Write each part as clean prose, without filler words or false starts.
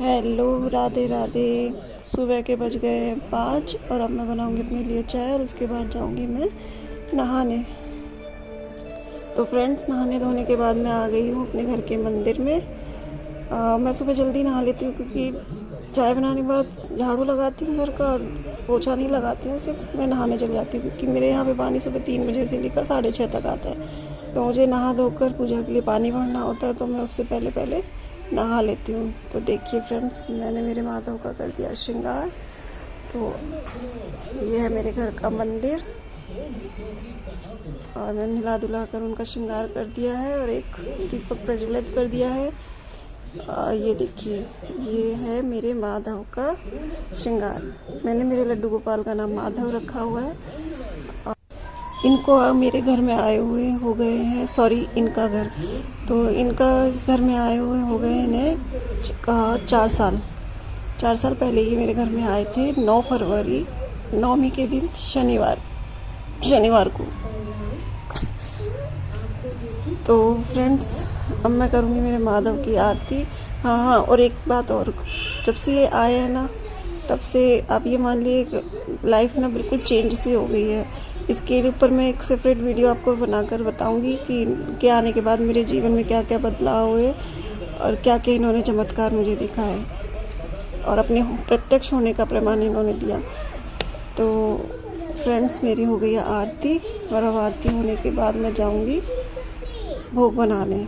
Hello, Radhe Radhe. सुबह के बज गए हैं 5 और अब मैं बनाऊंगी अपने लिए चाय और उसके बाद जाऊंगी मैं नहाने। तो फ्रेंड्स, नहाने धोने के बाद मैं आ गई हूँ अपने घर के मंदिर में। मैं सुबह जल्दी नहा लेती हूँ क्योंकि चाय बनाने के बाद झाड़ू लगाती हूँ घर का और पोछा नहीं लगाती हूँ, सिर्फ मैं नहाने चली जाती हूँ क्योंकि मेरे यहाँ पे पानी सुबह 3 बजे से लेकर 6:30 तक आता है। तो मुझे नहा धोकर पूजा के लिए पानी भरना होता है, तो मैं उससे पहले पहले नहा लेती हूँ। तो देखिए फ्रेंड्स, मैंने मेरे माधव का कर दिया श्रृंगार। तो ये है मेरे घर का मंदिर और मैंने हिला धुला कर उनका श्रृंगार कर दिया है और एक दीपक प्रज्वलित कर दिया है। ये देखिए, ये है मेरे माधव का श्रृंगार। मैंने मेरे लड्डू गोपाल का नाम माधव रखा हुआ है। इनको मेरे घर में आए हुए हो गए हैं, सॉरी इनका घर, तो इनका इस घर में आए हुए हो गए इन्हें 4 साल पहले ये मेरे घर में आए थे। 9 फरवरी, नवमी के दिन शनिवार को। तो फ्रेंड्स, अब मैं करूँगी मेरे माधव की आरती। हाँ, और एक बात और, जब से ये आए हैं ना, तब से आप ये मान लिए लाइफ ना बिल्कुल चेंज सी हो गई है। इसके ऊपर मैं एक सेपरेट वीडियो आपको बनाकर बताऊंगी कि इनके आने के बाद मेरे जीवन में क्या क्या बदलाव हुए और क्या क्या इन्होंने चमत्कार मुझे दिखाए और अपने प्रत्यक्ष होने का प्रमाण इन्होंने दिया। तो फ्रेंड्स, मेरी हो गई है आरती और अब आरती होने के बाद मैं जाऊंगी भोग बनाने।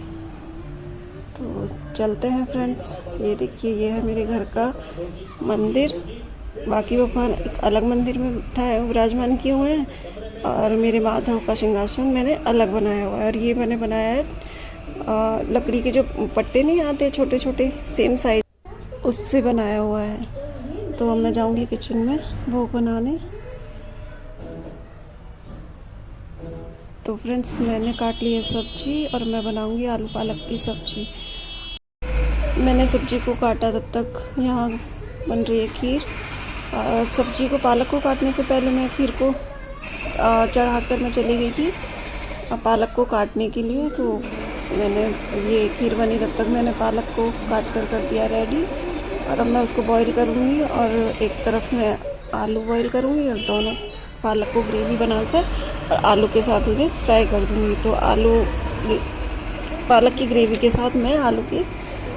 तो चलते हैं फ्रेंड्स। ये देखिए, ये है मेरे घर का मंदिर। बाकी भगवान एक अलग मंदिर में विराजमान किए हुए हैं और मेरे माधव का सिंहासन मैंने अलग बनाया हुआ है। और ये मैंने बनाया है लकड़ी के जो पट्टे नहीं आते छोटे छोटे, सेम साइज, उससे बनाया हुआ है। तो अब मैं जाऊंगी किचन में भोग बनाने। तो फ्रेंड्स, मैंने काट ली है सब्जी और मैं बनाऊंगी आलू पालक की सब्जी। मैंने सब्जी को काटा, तब तक यहाँ बन रही है खीर। सब्जी को, पालक को काटने से पहले मैं खीर को चढ़ाकर मैं चली गई थी पालक को काटने के लिए। तो मैंने ये खीर बनी, तब तक मैंने पालक को काट कर दिया रेडी। और अब मैं उसको बॉईल करूँगी और एक तरफ मैं आलू बॉईल करूँगी और दोनों पालक को ग्रेवी बनाकर और आलू के साथ उन्हें फ्राई कर दूँगी। तो पालक की ग्रेवी के साथ मैं आलू की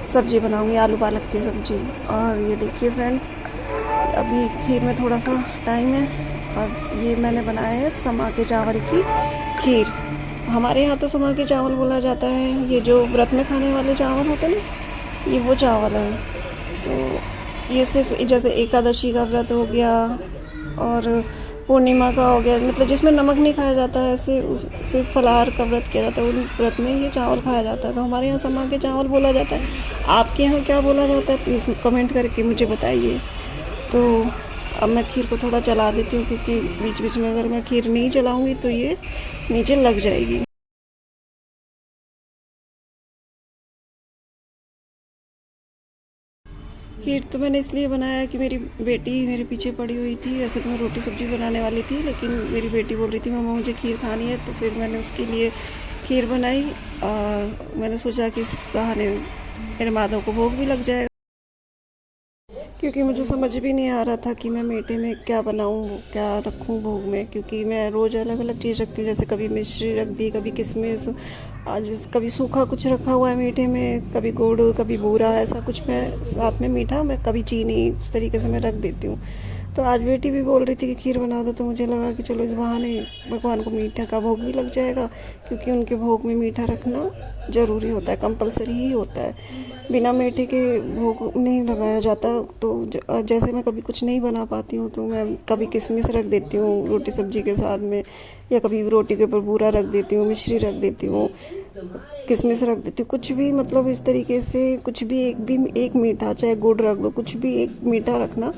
सब्ज़ी बनाऊँगी, आलू पालक की सब्ज़ी। और ये देखिए फ्रेंड्स, अभी खीर में थोड़ा सा टाइम है और ये मैंने बनाया है समा के चावल की खीर। हमारे यहाँ तो समा के चावल बोला जाता है, ये जो व्रत में खाने वाले चावल होते हैं ना, ये वो चावल है। तो ये सिर्फ जैसे एकादशी का व्रत हो गया और पूर्णिमा का हो गया, मतलब जिसमें नमक नहीं खाया जाता है, ऐसे सिर्फ फलाहार का व्रत किया जाता है, उन व्रत में ये चावल खाया जाता है। तो हमारे यहाँ समा के चावल बोला जाता है। आपके यहाँ क्या बोला जाता है, प्लीज़ कमेंट करके मुझे बताइए। तो अब मैं खीर को थोड़ा चला देती हूँ क्योंकि बीच बीच में अगर मैं खीर नहीं चलाऊँगी तो ये नीचे लग जाएगी। खीर तो मैंने इसलिए बनाया कि मेरी बेटी मेरे पीछे पड़ी हुई थी। वैसे तो मैं रोटी सब्जी बनाने वाली थी, लेकिन मेरी बेटी बोल रही थी मम्मा मुझे खीर खानी है, तो फिर मैंने उसके लिए खीर बनाई। मैंने सोचा कि इस बहाने मेरे माधव को भोग भी लग जाएगा, क्योंकि मुझे समझ भी नहीं आ रहा था कि मैं मीठे में क्या बनाऊँ, क्या रखूँ भोग में, क्योंकि मैं रोज़ अलग अलग चीज़ रखती हूँ। जैसे कभी मिश्री रख दी, कभी किशमिश, आज कभी सूखा कुछ रखा हुआ है मीठे में, कभी गुड़, कभी बूरा, ऐसा कुछ मैं साथ में मीठा, मैं कभी चीनी, इस तरीके से मैं रख देती हूँ। तो आज बेटी भी बोल रही थी कि खीर बना दो, तो मुझे लगा कि चलो इस बहाने भगवान को मीठा का भोग भी लग जाएगा, क्योंकि उनके भोग में मीठा रखना ज़रूरी होता है, कंपलसरी ही होता है। बिना मीठे के भोग नहीं लगाया जाता। तो जैसे मैं कभी कुछ नहीं बना पाती हूँ तो मैं कभी किशमिश रख देती हूँ रोटी सब्जी के साथ में, या कभी रोटी के ऊपर बूरा रख देती हूँ, मिश्री रख देती हूँ, किशमिश रख देती हूँ, कुछ भी, मतलब इस तरीके से कुछ भी एक मीठा, चाहे गुड़ रख दो, कुछ भी एक मीठा रखना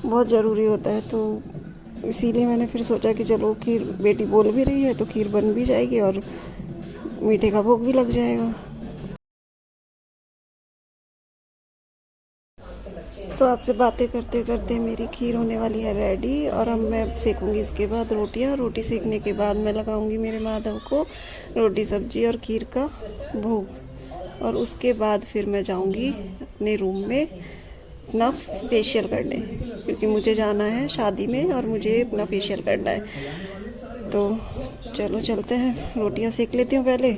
बहुत ज़रूरी होता है। तो इसीलिए मैंने फिर सोचा कि चलो खीर, बेटी बोल भी रही है तो खीर बन भी जाएगी और मीठे का भोग भी लग जाएगा। तो आपसे बातें करते करते मेरी खीर होने वाली है रेडी और अब मैं सेकूंगी इसके बाद रोटियां। रोटी सेकने के बाद मैं लगाऊंगी मेरे माधव को रोटी सब्जी और खीर का भोग, और उसके बाद फिर मैं जाऊंगी अपने रूम में अपना फेशियल करने, क्योंकि मुझे जाना है शादी में और मुझे अपना फेशियल करना है। तो चलो चलते हैं, रोटियां सेक लेती हूँ पहले,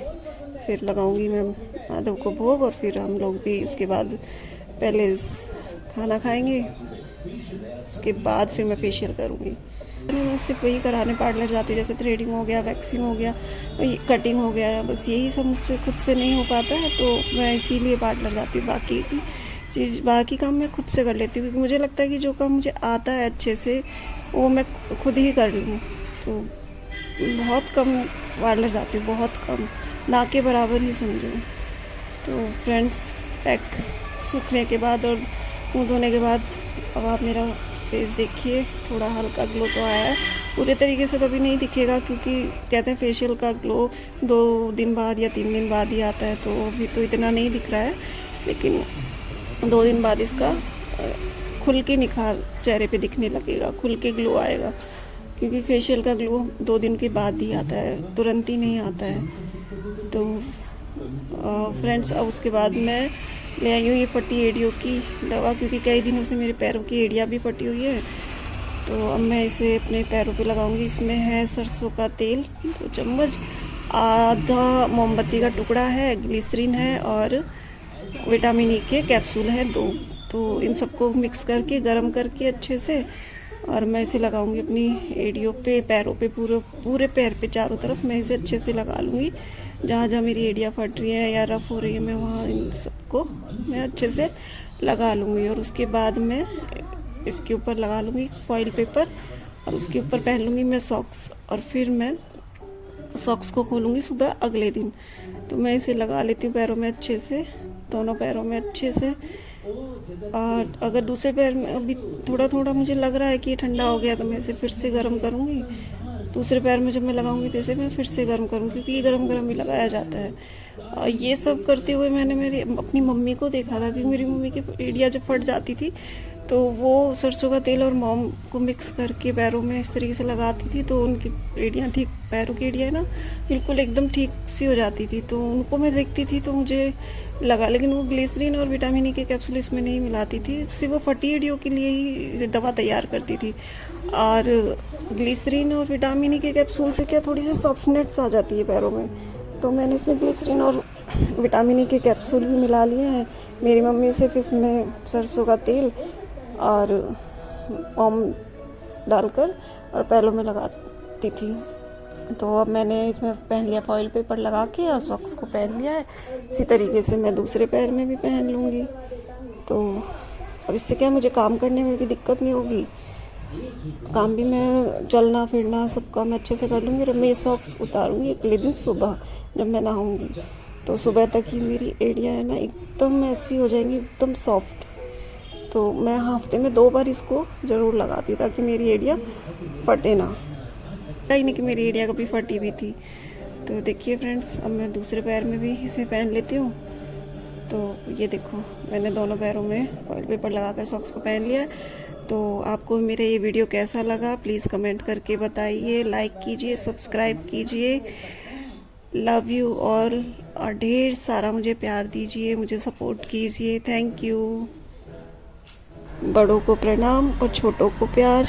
फिर लगाऊंगी मैं माधव को भोग, और फिर हम लोग भी उसके बाद पहले खाना खाएंगे, उसके बाद फिर मैं फेशियल करूँगी। मैं सिर्फ वही कराने पार्लर जाती हूँ, जैसे थ्रेडिंग हो गया, वैक्सिंग हो गया, कटिंग हो गया, बस यही सब मुझसे खुद से नहीं हो पाता है, तो मैं इसीलिए पार्लर जाती हूँ। बाकी काम मैं खुद से कर लेती हूँ, क्योंकि मुझे लगता है कि जो काम मुझे आता है अच्छे से वो मैं खुद ही कर लूँ। तो बहुत कम पार्लर जाती हूँ, बहुत कम, ना के बराबर ही समझो। तो फ्रेंड्स, पैक सूखने के बाद और मुँह धोने के बाद अब आप मेरा फेस देखिए, थोड़ा हल्का ग्लो तो आया है। पूरे तरीके से तो अभी नहीं दिखेगा, क्योंकि कहते हैं फेशियल का ग्लो 2 दिन बाद या 3 दिन बाद ही आता है, तो अभी तो इतना नहीं दिख रहा है, लेकिन 2 दिन बाद इसका खुल के निखार चेहरे पे दिखने लगेगा, खुल के ग्लो आएगा, क्योंकि फेशियल का ग्लो 2 दिन के बाद ही आता है, तुरंत ही नहीं आता है। तो फ्रेंड्स, अब उसके बाद मैं ले आई हूँ ये फटी एड़ियों की दवा, क्योंकि कई दिनों से मेरे पैरों की एड़ियाँ भी फटी हुई है। तो अब मैं इसे अपने पैरों पे लगाऊंगी। इसमें है सरसों का तेल 2 चम्मच, आधा मोमबत्ती का टुकड़ा है, ग्लिसरीन है, और विटामिन ई के कैप्सूल हैं 2। तो इन सबको मिक्स करके गर्म करके अच्छे से, और मैं इसे लगाऊंगी अपनी एड़ियों पे, पैरों पे, पूरे पैर पे चारों तरफ मैं इसे अच्छे से लगा लूँगी। जहाँ जहाँ मेरी एड़ियाँ फट रही हैं या रफ हो रही है, मैं वहाँ इन सबको मैं अच्छे से लगा लूँगी। और उसके बाद मैं इसके ऊपर लगा लूँगी फॉइल पेपर, और उसके ऊपर पहन लूँगी मैं सॉक्स, और फिर मैं सॉक्स को खोलूँगी सुबह अगले दिन। तो मैं इसे लगा लेती हूँ पैरों में अच्छे से, दोनों पैरों में अच्छे से। और अगर दूसरे पैर में अभी थोड़ा थोड़ा मुझे लग रहा है कि ये ठंडा हो गया, तो मैं इसे फिर से गर्म करूँगी। दूसरे पैर में जब मैं लगाऊंगी तो इसे मैं फिर से गर्म करूँगी, क्योंकि ये गर्म गर्म ही लगाया जाता है। और ये सब करते हुए मैंने अपनी मम्मी को देखा था, क्योंकि मेरी मम्मी की एड़ियाँ जब फट जाती थी तो वो सरसों का तेल और मोम को मिक्स करके पैरों में इस तरीके से लगाती थी, तो उनकी एड़ियाँ ठीक, पैरों की एड़ियाँ ना बिल्कुल एकदम ठीक सी हो जाती थी। तो उनको मैं देखती थी तो मुझे लगा, लेकिन वो ग्लिसरीन और विटामिन ई के कैप्सूल इसमें नहीं मिलाती थी, सिर्फ वो फटी एड़ियों के लिए ही दवा तैयार करती थी। और ग्लिसरीन और विटामिन ई के कैप्सूल से क्या थोड़ी सी सॉफ्टनेस आ जाती है पैरों में, तो मैंने इसमें ग्लिसरीन और विटामिन ई के कैप्सूल भी मिला लिए हैं। मेरी मम्मी सिर्फ इसमें सरसों का तेल और ओम डालकर और पैरों में लगाती थी। तो अब मैंने इसमें पहन लिया फॉइल पेपर लगा के, और सॉक्स को पहन लिया है। इसी तरीके से मैं दूसरे पैर में भी पहन लूँगी। तो अब इससे क्या, मुझे काम करने में भी दिक्कत नहीं होगी, काम भी मैं चलना फिरना सब काम अच्छे से कर लूँगी। और मैं ये सॉक्स उतारूँगी अगले दिन सुबह जब मैं नहाऊँगी, तो सुबह तक ही मेरी एड़ियाँ है ना एकदम ऐसी हो जाएंगी, एकदम सॉफ्ट। तो मैं हफ्ते में 2 बार इसको ज़रूर लगाती हूँ, ताकि मेरी एड़ियाँ फटे ना। ही नहीं कि मेरी एड़ियाँ कभी फटी भी थी। तो देखिए फ्रेंड्स, अब मैं दूसरे पैर में भी इसे पहन लेती हूँ। तो ये देखो, मैंने दोनों पैरों में फॉइल पेपर लगाकर सॉक्स को पहन लिया। तो आपको मेरा ये वीडियो कैसा लगा प्लीज़ कमेंट करके बताइए, लाइक कीजिए, सब्सक्राइब कीजिए। लव यू ऑल, और ढेर सारा मुझे प्यार दीजिए, मुझे सपोर्ट कीजिए। Thank you. बड़ों को प्रणाम और छोटों को प्यार।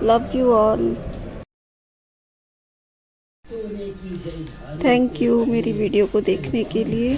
Love you all. Thank you मेरी वीडियो को देखने के लिए।